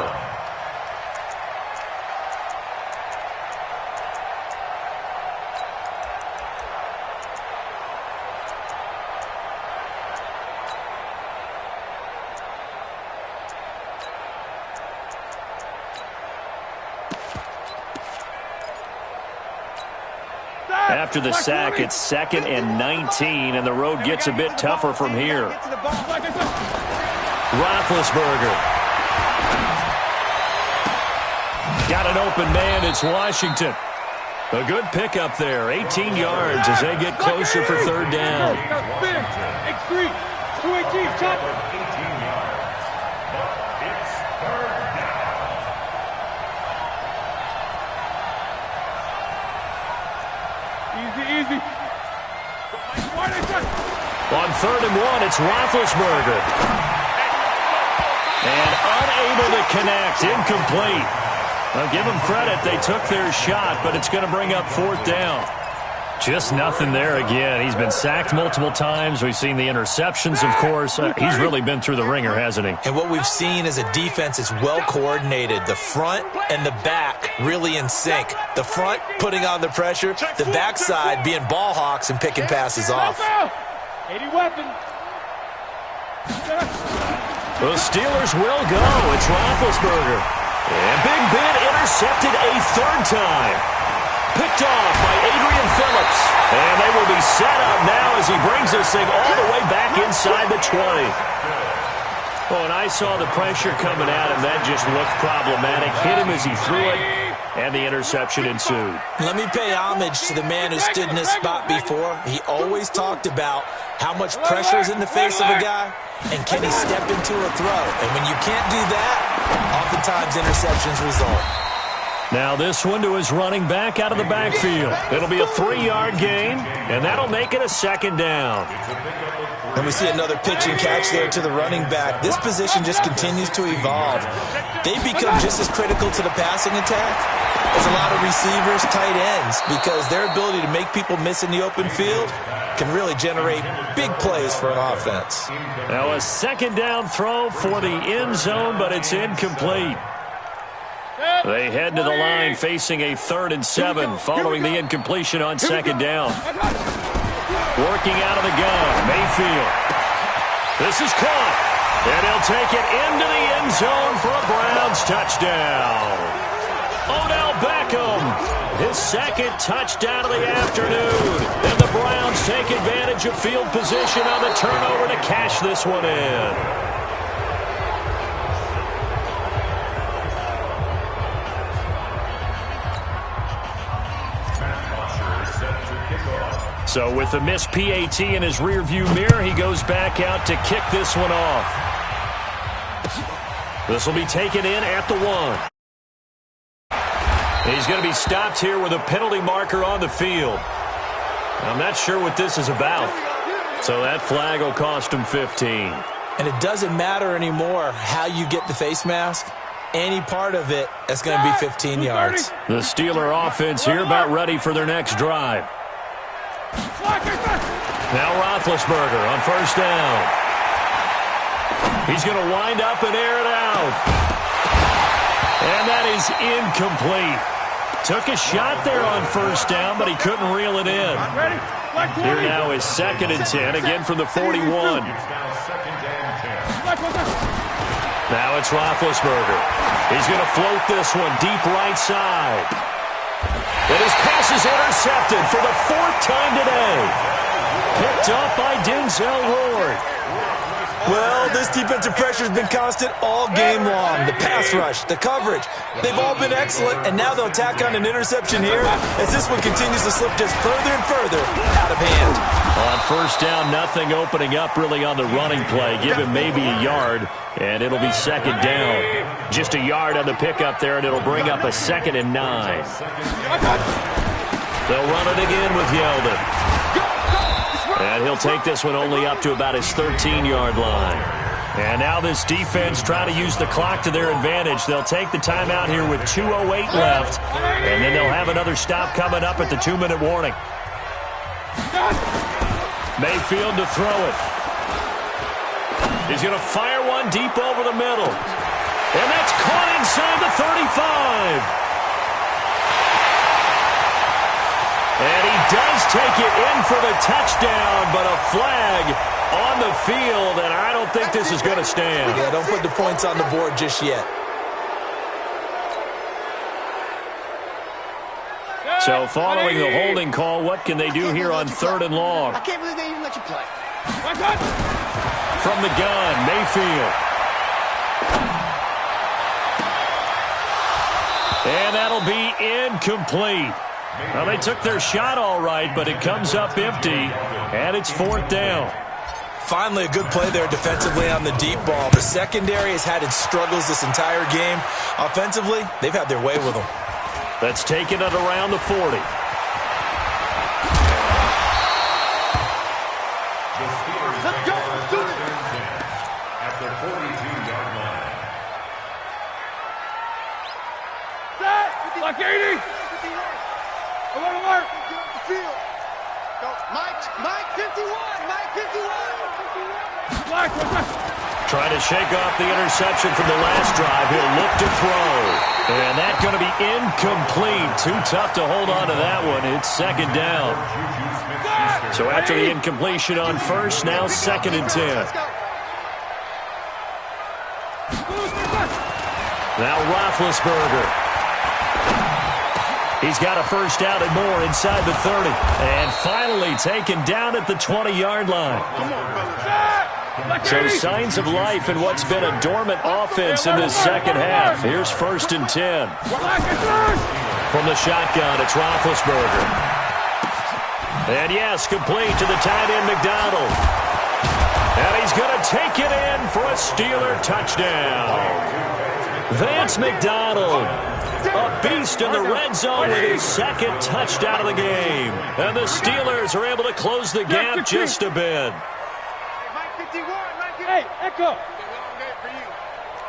After the sack, it's 2nd and 19, and the road gets a bit tougher from here. Roethlisberger. Got an open man. It's Washington. A good pickup there. 18 yards as they get closer for third down. X3, 218, chopper. 18 yards. But it's third down. Easy. On 3rd and 1, it's Roethlisberger. And unable to connect. Incomplete. Well, give them credit. They took their shot, but it's going to bring up 4th down. Just nothing there again. He's been sacked multiple times. We've seen the interceptions, of course. He's really been through the ringer, hasn't he? And what we've seen is a defense that's well coordinated. The front and the back really in sync. The front putting on the pressure, the backside being ball hawks and picking passes off. 80 weapon. The Steelers will go. It's Roethlisberger. And Big Ben intercepted a 3rd time. Picked off by Adrian Phillips. And they will be set up now as he brings this thing all the way back inside the 20. Oh, and I saw the pressure coming at him. That just looked problematic. Hit him as he threw it, and the interception ensued. Let me pay homage to the man who stood in this spot before. He always talked about how much pressure is in the face of a guy, and can he step into a throw. And when you can't do that, oftentimes interceptions result. Now this one to his running back out of the backfield. It'll be a 3-yard gain, and that'll make it a 2nd down. And we see another pitch and catch there to the running back. This position just continues to evolve. They become just as critical to the passing attack as a lot of receivers, tight ends, because their ability to make people miss in the open field can really generate big plays for an offense. Now a 2nd down throw for the end zone, but it's incomplete. They head to the line facing a 3rd and 7 following the incompletion on 2nd down. Working out of the gun, Mayfield. This is caught, and he'll take it into the end zone for a Browns touchdown. Odell Beckham, second touchdown of the afternoon. And the Browns take advantage of field position on the turnover to cash this one in. So with the missed PAT in his rearview mirror, he goes back out to kick this one off. This will be taken in at the 1. He's going to be stopped here with a penalty marker on the field. I'm not sure what this is about. So that flag will cost him 15. And it doesn't matter anymore how you get the face mask. Any part of it, that's going to be 15 yards. The Steeler offense here about ready for their next drive. Now Roethlisberger on first down. He's going to wind up and air it out. And that is incomplete. Took a shot there on first down, but he couldn't reel it in. Here now is 2nd and 10, again from the 41. Now it's Roethlisberger. He's going to float this one deep right side. And his pass is intercepted for the 4th time today. Picked up by Denzel Ward. Well, this defensive pressure has been constant all game long. The pass rush, the coverage, they've all been excellent, and now they'll tack on an interception here as this one continues to slip just further and further out of hand. On first down, nothing opening up really on the running play. Give him maybe a yard, and it'll be 2nd down. Just a yard on the pickup there, and it'll bring up a 2nd and 9. They'll run it again with Yeldon. And he'll take this one only up to about his 13-yard line. And now this defense trying to use the clock to their advantage. They'll take the timeout here with 2:08 left. And then they'll have another stop coming up at the 2-minute warning. Mayfield to throw it. He's going to fire one deep over the middle. And that's caught inside the 35. And he does take it in for the touchdown, but a flag on the field, and I don't think this is going to stand. Yeah, don't put the points on the board just yet. So following the holding call, what can they do here on 3rd and long? I can't believe they even let you play. From the gun, Mayfield. And that'll be incomplete. Well, they took their shot all right, but it comes up empty, and it's 4th down. Finally, a good play there defensively on the deep ball. The secondary has had its struggles this entire game. Offensively, they've had their way with them. That's taken it around the 40. Let's go. Let's do it. At the 42-yard line. Block 80. Alert. Field. Go. Mike 51. Mike 51. Black. Trying to shake off the interception from the last drive. He'll look to throw. And that's going to be incomplete. Too tough to hold on to that one. It's 2nd down. So after the incompletion on first, now 2nd and 10. Now Roethlisberger. He's got a first down and more inside the 30. And finally taken down at the 20-yard line. So signs of life in what's been a dormant offense in this second half. Here's 1st and 10. From the shotgun, it's Roethlisberger. And yes, complete to the tight end McDonald. And he's going to take it in for a Steeler touchdown. Vance McDonald, a beast in the red zone with his 2nd touchdown of the game. And the Steelers are able to close the gap just a bit. Mike 51. Hey, Echo.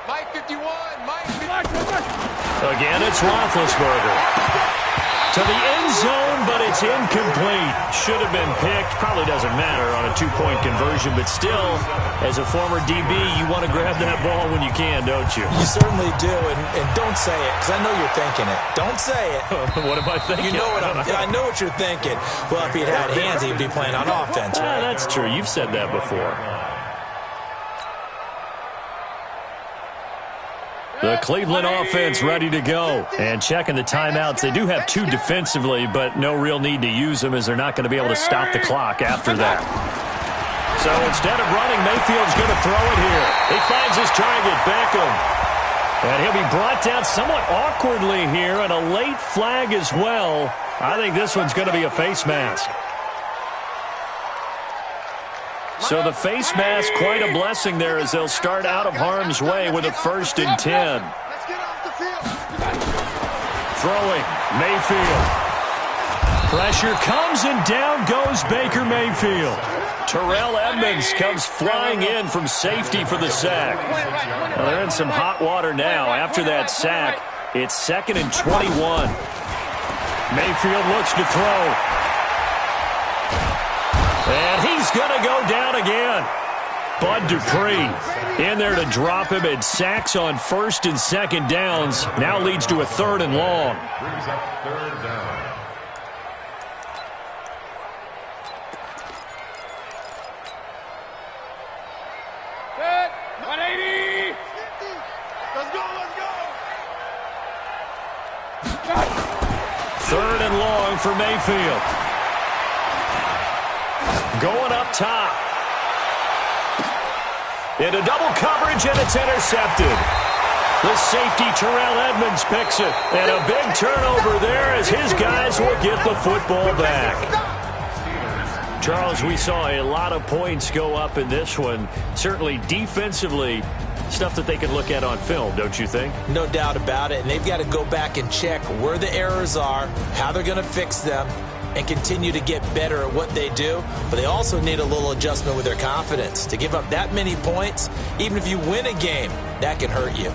Mike 51. Mike 51. Again, it's Roethlisberger. To the end zone, but it's incomplete. Should have been picked. Probably doesn't matter on a 2-point conversion, but still, as a former DB, you want to grab that ball when you can, don't you? You certainly do, and don't say it, because I know you're thinking it. Don't say it. What am I thinking? You know what I know what you're thinking. Well, if he'd had hands, he'd be playing on offense, right? That's true. You've said that before. The Cleveland offense ready to go. And checking the timeouts. They do have 2 defensively, but no real need to use them as they're not going to be able to stop the clock after that. So instead of running, Mayfield's going to throw it here. He finds his target, Beckham. And he'll be brought down somewhat awkwardly here, and a late flag as well. I think this one's going to be a face mask. So the face mask, quite a blessing there as they'll start out of harm's way with a 1st and 10. Throwing, Mayfield. Pressure comes and down goes Baker Mayfield. Terrell Edmonds comes flying in from safety for the sack. Well, they're in some hot water now. After that sack, it's 2nd and 21. Mayfield looks to throw. And he's going to go down again. Bud Dupree in there to drop him, and sacks on 1st and 2nd downs. Now leads to a 3rd and long. Brings up 3rd down. Set. 180. Let's go, let's go. 3rd and long for Mayfield. Going up top. Into double coverage, and it's intercepted. The safety, Terrell Edmonds, picks it. And a big turnover there as his guys will get the football back. Charles, we saw a lot of points go up in this one. Certainly defensively, stuff that they can look at on film, don't you think? No doubt about it. And they've got to go back and check where the errors are, how they're going to fix them, and continue to get better at what they do. But they also need a little adjustment with their confidence. To give up that many points, even if you win a game, that can hurt you.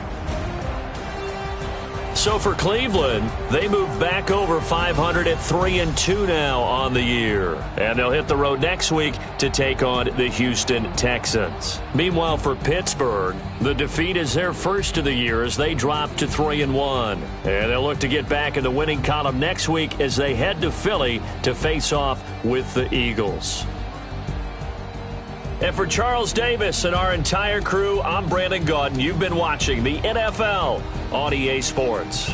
So for Cleveland, they move back over 500 at 3-2 now on the year. And they'll hit the road next week to take on the Houston Texans. Meanwhile, for Pittsburgh, the defeat is their first of the year as they drop to 3-1. And they'll look to get back in the winning column next week as they head to Philly to face off with the Eagles. And for Charles Davis and our entire crew, I'm Brandon Gaudin. You've been watching the NFL on EA Sports.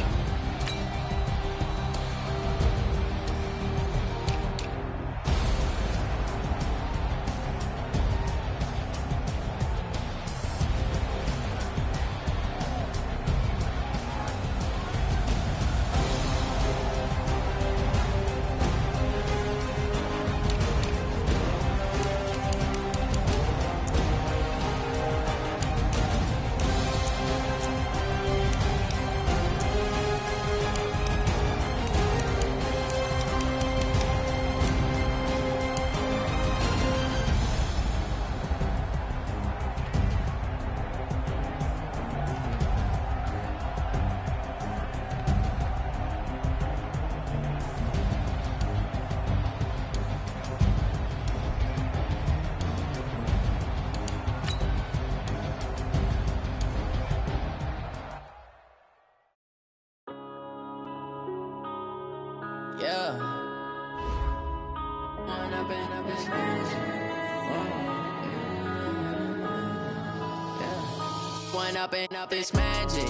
Up this magic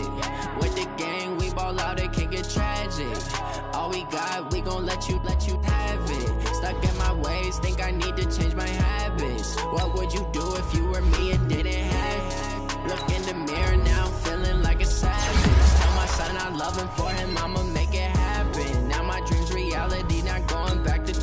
with the gang, we ball out, it can get tragic. All we got, we gon' let you have it. Stuck in my ways, think I need to change my habits. What would you do if you were me and didn't have it? Look in the mirror now, feeling like a savage. Tell my son I love him, for him I'ma make it happen. Now my dreams reality, not going back to.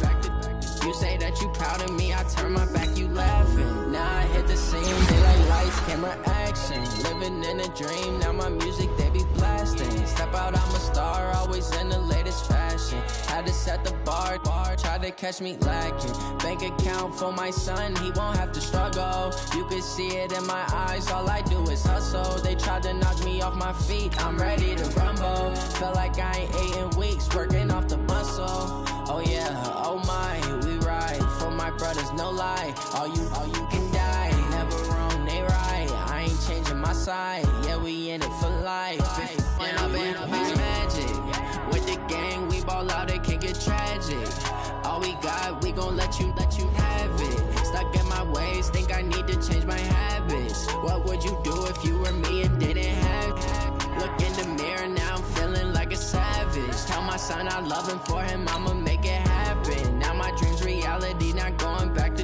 You say that you proud of me, I turn my back, you laughing. Now I hit the scene, daylight lights, camera action. Living in a dream, now my music, they be blasting. Step out, I'm a star, always in the latest fashion. Had to set the bar, try to catch me lacking. Bank account for my son, he won't have to struggle. You can see it in my eyes, all I do is hustle. They tried to knock me off my feet, I'm ready to rumble. Felt like I ain't ate in weeks, working off the muscle. Oh yeah, oh my, we ride for my brothers, no lie. All you can die, never wrong, they right. I ain't changing my side, yeah, we in it for life. When I've been up is magic. With the gang, we ball out, it can get tragic. All we got, we gon' let you have it. Stuck in my ways, think I need to change my habits. What would you do if you were me and didn't have it? son, I love him, for him, I'ma make it happen. Now my dream's reality, not going back to.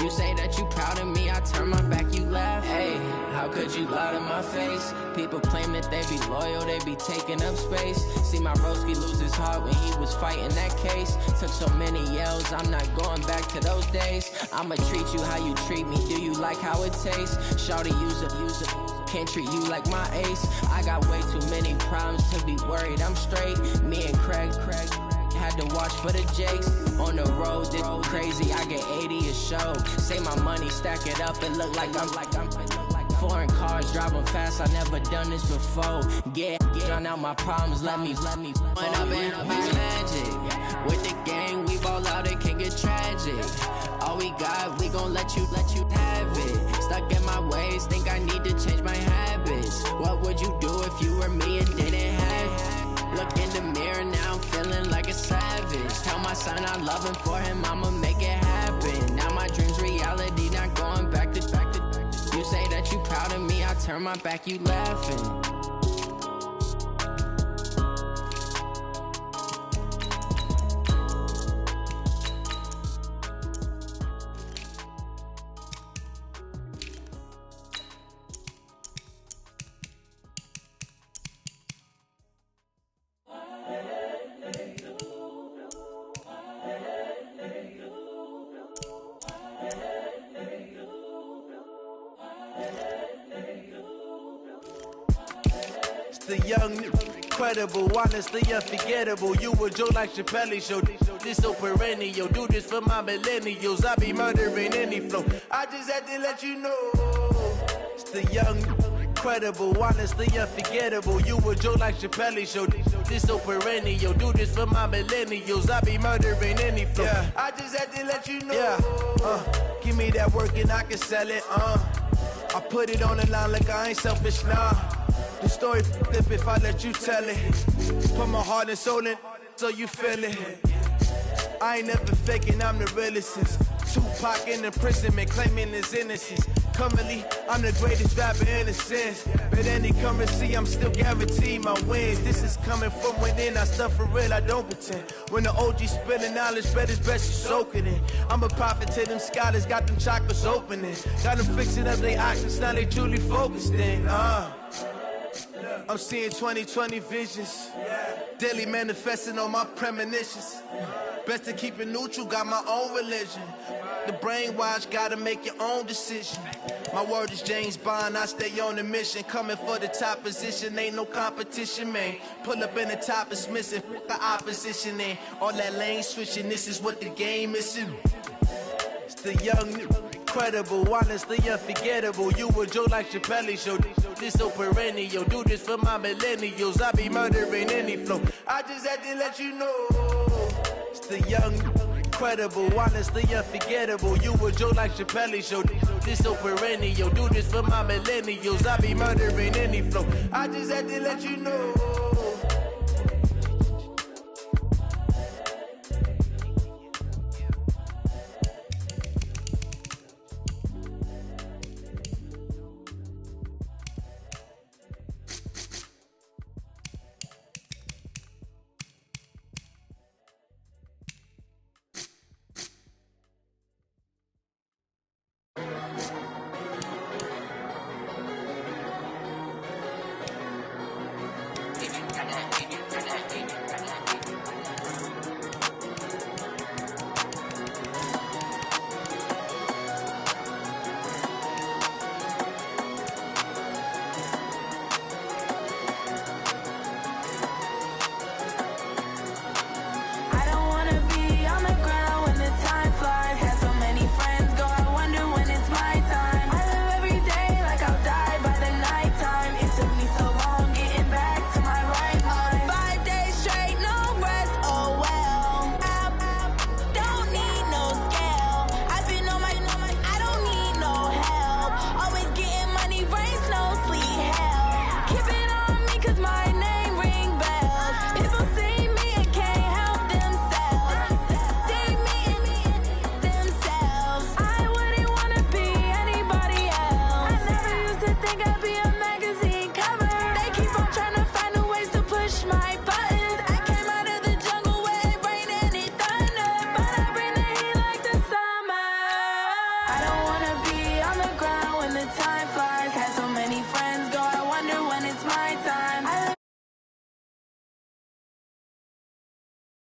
You say that you proud of me, I turn my back, you laugh. Hey, how could you lie to my face? People claim that they be loyal, they be taking up space. See my broski lose his heart when he was fighting that case. Took so many yells, I'm not going back to those days. I'ma treat you how you treat me, do you like how it tastes? Shawty, use it. Can't treat you like my ace. I got way too many problems to be worried, I'm straight. Me and Craig had to watch for the Jakes. On the road, this crazy, I get 80 a show. Say my money, stack it up, and look like I'm foreign cars, driving fast, I never done this before. Get drown out my problems, let me When I've been magic. With the gang, we ball out, it can get tragic. All we got, we gon' let you have it. Stuck in my ways, think I need to change my habits. What would you do if you were me and didn't have it? Look in the mirror, now I'm feeling like a savage. Tell my son I love him, for him, I'ma make it happen. Now my dream's reality, not going back to. You say that you proud of me, I turn my back, you laughing. The young, incredible, honestly unforgettable. You a Joe like Chappelle show. This so perennial. Do this for my millennials. I be murdering any flow. I just had to let you know. It's the young, incredible, honestly unforgettable. You a Joe like Chappelle show. This so perennial. Do this for my millennials. I be murdering any flow. Yeah. I just had to let you know. Yeah. Give me that work and I can sell it. I put it on the line like I ain't selfish, nah. The story flip if I let you tell it. Put my heart and soul in so you feel it. I ain't never faking, I'm the realest. Tupac in imprisonment, claiming his innocence. Currently, I'm the greatest rapper in a sense. But any currency, I'm still guaranteed my wins. This is coming from within, I stuff for real, I don't pretend. When the OG spilling knowledge, bet it's best you soak it in. I'm a prophet to them scholars, got them chakras opening. Got them fixing up their options, now they truly focused in. I'm seeing 2020 visions, daily manifesting on my premonitions. Best to keep it neutral, got my own religion. The brainwash, gotta make your own decision. My word is James Bond, I stay on the mission. Coming for the top position, ain't no competition, man. Pull up in the top, it's missing, the opposition in. All that lane switching, this is what the game is in. It's the young, incredible, honestly unforgettable. You a Joe like Chappelle show. This so perennial. Do this for my millennials. I be murdering any flow. I just had to let you know. It's the young, incredible, honestly unforgettable. You a Joe like Chappelle show. This so perennial. Do this for my millennials. I be murdering any flow. I just had to let you know.